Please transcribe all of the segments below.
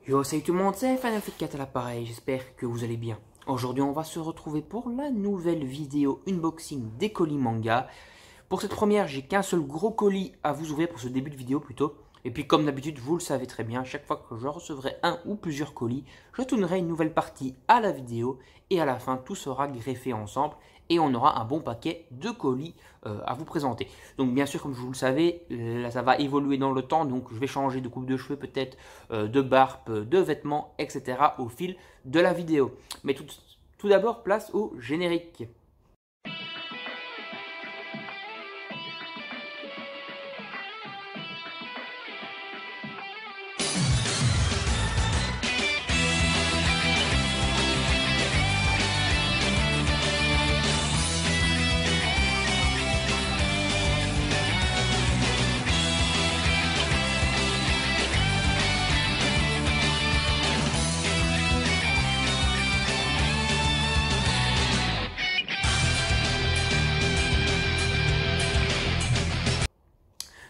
Yo, salut tout le monde, c'est Final Fight 4 à l'appareil, j'espère que vous allez bien. Aujourd'hui, on va se retrouver pour la nouvelle vidéo unboxing des colis manga. Pour cette première, j'ai qu'un seul gros colis à vous ouvrir pour ce début de vidéo plutôt. Et puis comme d'habitude, vous le savez très bien, chaque fois que je recevrai un ou plusieurs colis, je tournerai une nouvelle partie à la vidéo. Et à la fin, tout sera greffé ensemble et on aura un bon paquet de colis à vous présenter. Donc bien sûr, comme vous le savez, là, ça va évoluer dans le temps, donc je vais changer de coupe de cheveux peut-être, de barbe, de vêtements, etc. au fil de la vidéo. Mais tout d'abord, place au générique.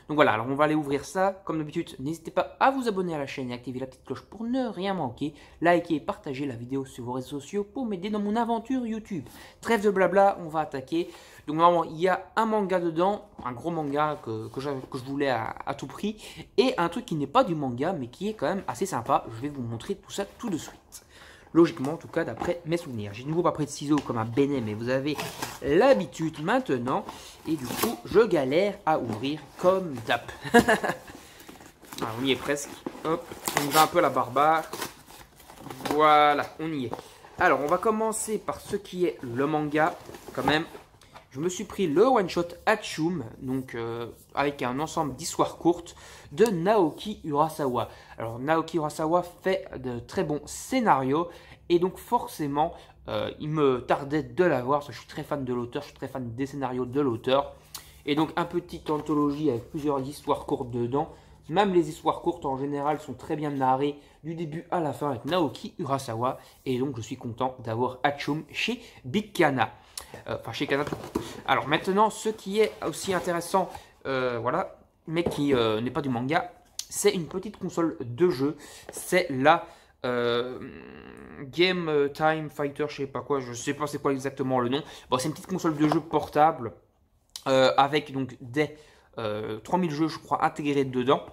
Donc voilà, alors on va aller ouvrir ça. Comme d'habitude, n'hésitez pas à vous abonner à la chaîne et activer la petite cloche pour ne rien manquer. Likez et partagez la vidéo sur vos réseaux sociaux pour m'aider dans mon aventure YouTube. Trêve de blabla, on va attaquer. Donc normalement, il y a un manga dedans, un gros manga que je voulais à tout prix. Et un truc qui n'est pas du manga, mais qui est quand même assez sympa. Je vais vous montrer tout ça tout de suite. Logiquement, en tout cas, d'après mes souvenirs. J'ai de nouveau pas pris de ciseaux comme un bénet, mais vous avez l'habitude maintenant. Et du coup, je galère à ouvrir comme d'hab. On y est presque. Hop, on y va un peu à la barbare. Voilà, on y est. Alors, on va commencer par ce qui est le manga, quand même. Je me suis pris le one-shot Hachoum, donc avec un ensemble d'histoires courtes de Naoki Urasawa. Alors Naoki Urasawa fait de très bons scénarios et donc forcément il me tardait de l'avoir parce que je suis très fan de l'auteur, je suis très fan des scénarios de l'auteur. Et donc un petite anthologie avec plusieurs histoires courtes dedans. Même les histoires courtes en général sont très bien narrées du début à la fin avec Naoki Urasawa. Et donc je suis content d'avoir Hachoum chez Big Kana. Enfin chez Kana. Alors maintenant, ce qui est aussi intéressant, voilà, mais qui n'est pas du manga, c'est une petite console de jeu. C'est la Game Time Fighter, je sais pas quoi, je sais pas c'est quoi exactement le nom. Bon, c'est une petite console de jeu portable avec donc des 3000 jeux, je crois, intégrés dedans.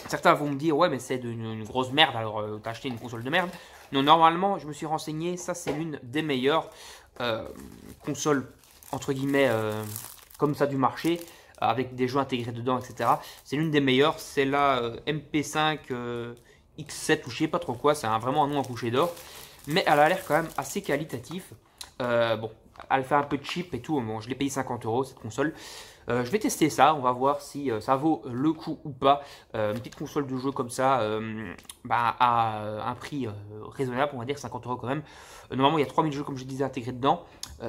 Certains vont me dire, ouais, mais c'est une grosse merde, alors t'as acheté une console de merde. Non, normalement, je me suis renseigné, ça c'est l'une des meilleures consoles, entre guillemets, comme ça du marché, avec des jeux intégrés dedans, etc. C'est l'une des meilleures, c'est la MP5 X7 ou je sais pas trop quoi, c'est vraiment un nom à coucher d'or. Mais elle a l'air quand même assez qualitatif. Bon, elle fait un peu cheap et tout, bon, je l'ai payé 50 € cette console. Je vais tester ça, on va voir si ça vaut le coup ou pas. Une petite console de jeu comme ça, à un prix raisonnable, on va dire 50 € quand même. Normalement, il y a 3000 jeux, comme je disais, intégrés dedans.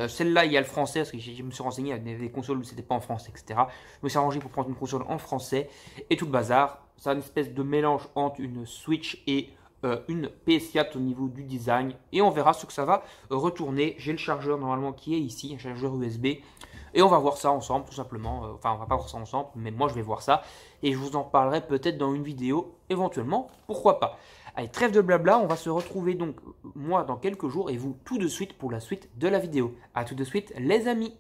Celle-là, il y a le français, parce que je me suis renseigné, il y a des consoles où c'était pas en français, etc. Je me suis arrangé pour prendre une console en français et tout le bazar. C'est une espèce de mélange entre une Switch et une PS4 au niveau du design. Et on verra ce que ça va retourner. J'ai le chargeur normalement qui est ici, un chargeur USB. Et on va voir ça ensemble, tout simplement. Enfin, on va pas voir ça ensemble, mais moi je vais voir ça. Et je vous en parlerai peut-être dans une vidéo, éventuellement. Pourquoi pas. Allez, trêve de blabla, on va se retrouver donc, moi, dans quelques jours, et vous, tout de suite pour la suite de la vidéo. A tout de suite, les amis.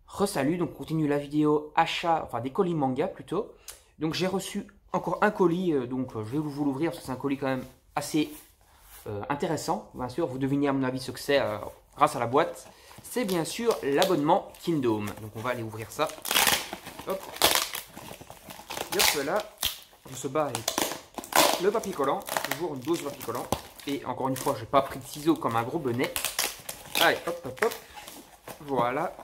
Re-salut, donc on continue la vidéo achat, enfin des colis manga plutôt. Donc j'ai reçu encore un colis, donc je vais vous l'ouvrir, parce que c'est un colis quand même assez intéressant. Bien sûr, vous devinez à mon avis ce que c'est grâce à la boîte. C'est bien sûr l'abonnement Kingdom. Donc on va aller ouvrir ça. Hop. Hop là. On se bat avec le papier collant. Toujours une dose de papier collant. Et encore une fois, je n'ai pas pris de ciseaux comme un gros bonnet. Allez, hop, hop, hop. Voilà.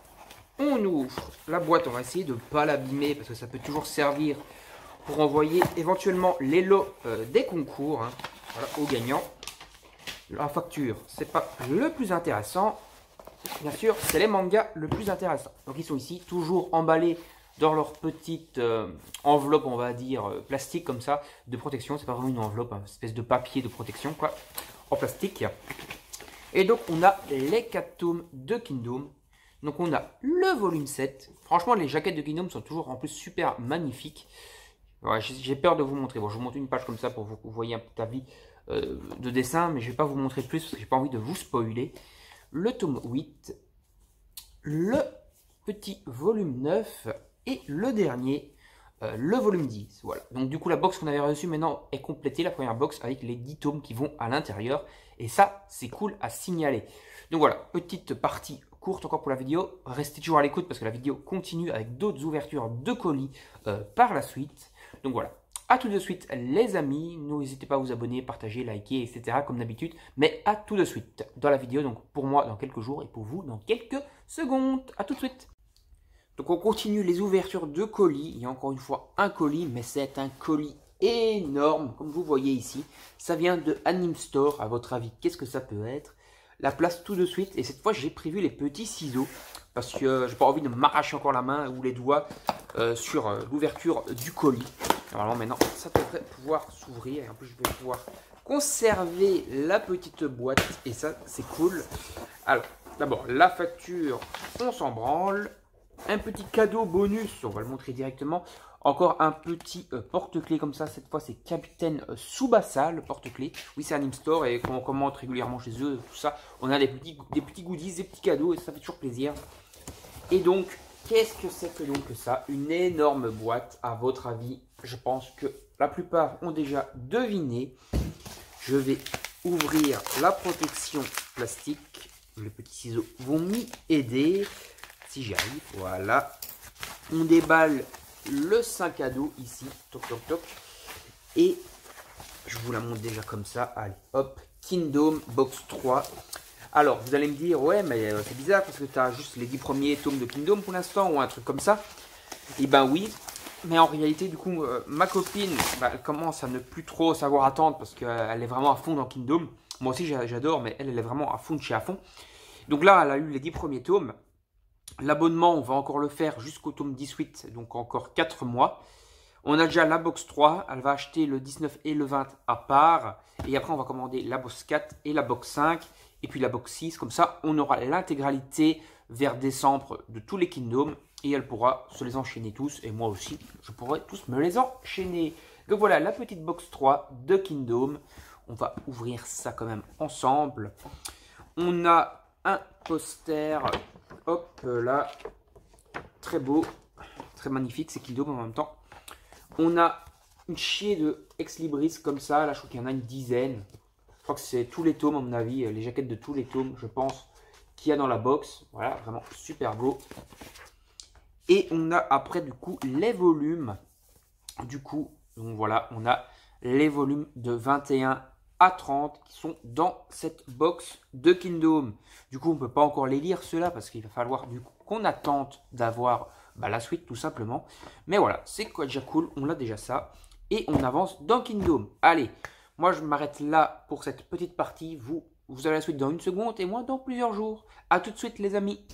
On ouvre la boîte. On va essayer de ne pas l'abîmer parce que ça peut toujours servir pour envoyer éventuellement les lots des concours, hein. Voilà, aux gagnants. La facture, c'est pas le plus intéressant. Bien sûr, c'est les mangas le plus intéressant. Donc ils sont ici, toujours emballés dans leur petite enveloppe, on va dire, plastique comme ça, de protection. C'est pas vraiment une enveloppe, hein, une espèce de papier de protection, quoi, en plastique. Et donc on a les 4 tomes de Kingdom. Donc on a le volume 7. Franchement, les jaquettes de Kingdom sont toujours en plus super magnifiques. Ouais, j'ai peur de vous montrer. Bon, je vous montre une page comme ça pour que vous voyez un petit avis de dessin, mais je ne vais pas vous montrer plus parce que j'ai pas envie de vous spoiler. Le tome 8, le petit volume 9 et le dernier, le volume 10. Voilà. Donc du coup, la box qu'on avait reçue maintenant est complétée, la première box avec les 10 tomes qui vont à l'intérieur. Et ça, c'est cool à signaler. Donc voilà, petite partie courte encore pour la vidéo. Restez toujours à l'écoute parce que la vidéo continue avec d'autres ouvertures de colis par la suite. Donc voilà. A tout de suite les amis, n'hésitez pas à vous abonner, partager, liker, etc. comme d'habitude. Mais à tout de suite dans la vidéo, donc pour moi dans quelques jours et pour vous dans quelques secondes. A tout de suite. Donc on continue les ouvertures de colis. Il y a encore une fois un colis, mais c'est un colis énorme, comme vous voyez ici. Ça vient de Anime Store, à votre avis, qu'est-ce que ça peut être? La place tout de suite, et cette fois j'ai prévu les petits ciseaux, parce que j'ai pas envie de m'arracher encore la main ou les doigts sur l'ouverture du colis. Normalement maintenant ça devrait pouvoir s'ouvrir, et en plus je vais pouvoir conserver la petite boîte, et ça c'est cool. Alors d'abord la facture, on s'en branle. Un petit cadeau bonus, on va le montrer directement. Encore un petit porte-clés comme ça. Cette fois, c'est Capitaine Tsubasa, le porte-clés. Oui, c'est Anime Store et on commente régulièrement chez eux, tout ça. On a des petits goodies, des petits cadeaux et ça fait toujours plaisir. Et donc, qu'est-ce que c'est que donc ça? Une énorme boîte, à votre avis. Je pense que la plupart ont déjà deviné. Je vais ouvrir la protection plastique. Les petits ciseaux vont m'y aider. Si j'y arrive, voilà. On déballe le sac à dos ici, toc toc toc. Et je vous la montre déjà comme ça. Allez, hop, Kingdom Box 3. Alors, vous allez me dire, ouais, mais c'est bizarre parce que tu as juste les 10 premiers tomes de Kingdom pour l'instant ou un truc comme ça. Et ben oui, mais en réalité, du coup, ma copine, elle commence à ne plus trop savoir attendre parce qu'elle est vraiment à fond dans Kingdom. Moi aussi, j'adore, mais elle est vraiment à fond de chez à fond. Donc là, elle a eu les 10 premiers tomes. L'abonnement, on va encore le faire jusqu'au tome 18, donc encore 4 mois. On a déjà la box 3, elle va acheter le 19 et le 20 à part. Et après, on va commander la box 4 et la box 5. Et puis la box 6, comme ça, on aura l'intégralité vers décembre de tous les Kingdoms. Et elle pourra se les enchaîner tous. Et moi aussi, je pourrai tous me les enchaîner. Donc voilà, la petite box 3 de Kingdom. On va ouvrir ça quand même ensemble. On a un poster... Hop là, très beau, très magnifique, c'est Kingdom en même temps. On a une chier de Ex Libris comme ça, là je crois qu'il y en a une dizaine. Je crois que c'est tous les tomes à mon avis, les jaquettes de tous les tomes je pense qu'il y a dans la box. Voilà, vraiment super beau. Et on a après du coup les volumes. Du coup, donc voilà, on a les volumes de 21 à 30 qui sont dans cette box de Kingdom. Du coup, on ne peut pas encore les lire ceux-là parce qu'il va falloir du coup qu'on attente d'avoir la suite tout simplement. Mais voilà, c'est quoi déjà cool, on a déjà ça. Et on avance dans Kingdom. Allez, moi je m'arrête là pour cette petite partie. Vous avez la suite dans une seconde et moi dans plusieurs jours. A tout de suite les amis.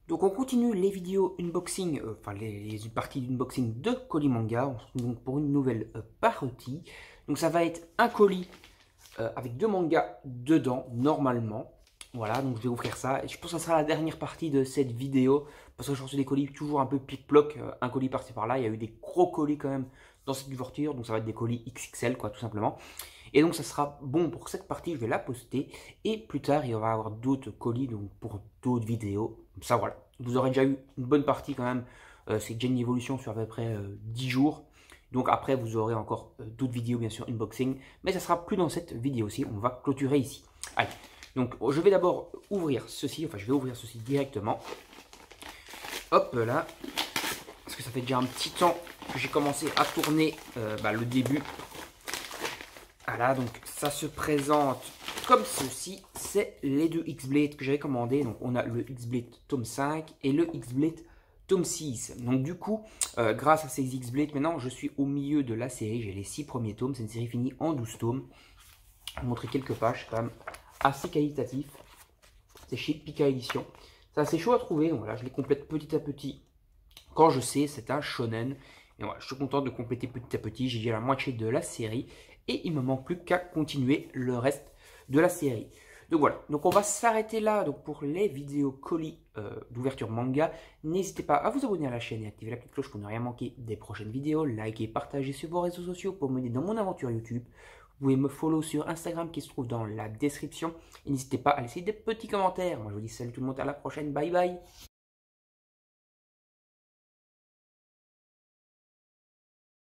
Donc on continue les vidéos unboxing, les parties d'unboxing de colis manga. On se retrouve donc pour une nouvelle partie. Donc ça va être un colis avec 2 mangas dedans, normalement. Voilà, donc je vais ouvrir ça. Et je pense que ça sera la dernière partie de cette vidéo. Parce que je reçois des colis toujours un peu pic-ploc. Un colis par-ci par-là. Il y a eu des gros colis quand même dans cette ouverture. Donc ça va être des colis XXL, quoi, tout simplement. Et donc ça sera bon pour cette partie. Je vais la poster. Et plus tard, il y aura avoir d'autres colis donc pour d'autres vidéos. Comme ça, voilà. Vous aurez déjà eu une bonne partie quand même. C'est déjà une évolution sur à peu près 10 jours. Donc après, vous aurez encore d'autres vidéos, bien sûr, unboxing. Mais ça sera plus dans cette vidéo-ci. On va clôturer ici. Allez, donc je vais d'abord ouvrir ceci. Enfin, je vais ouvrir ceci directement. Hop là. Parce que ça fait déjà un petit temps que j'ai commencé à tourner le début. Voilà, donc ça se présente comme ceci. C'est les 2 X-Blade que j'avais commandé. Donc on a le X-Blade tome 5 et le X-Blade tome 6. Donc du coup, grâce à ces X-Blade, maintenant je suis au milieu de la série. J'ai les 6 premiers tomes. C'est une série finie en 12 tomes. Je vais vous montrer quelques pages quand même assez qualitatif. C'est chez Pika Édition. C'est assez chaud à trouver. Donc voilà, je les complète petit à petit. Quand je sais, c'est un shonen. Et voilà, je suis content de compléter petit à petit. J'ai déjà la moitié de la série. Et il ne me manque plus qu'à continuer le reste de la série. Donc voilà, donc on va s'arrêter là donc pour les vidéos colis d'ouverture manga. N'hésitez pas à vous abonner à la chaîne et activer la petite cloche pour ne rien manquer des prochaines vidéos. Likez, partagez sur vos réseaux sociaux pour m'aider dans mon aventure YouTube. Vous pouvez me follow sur Instagram qui se trouve dans la description. Et n'hésitez pas à laisser des petits commentaires. Moi je vous dis salut tout le monde, à la prochaine, bye bye.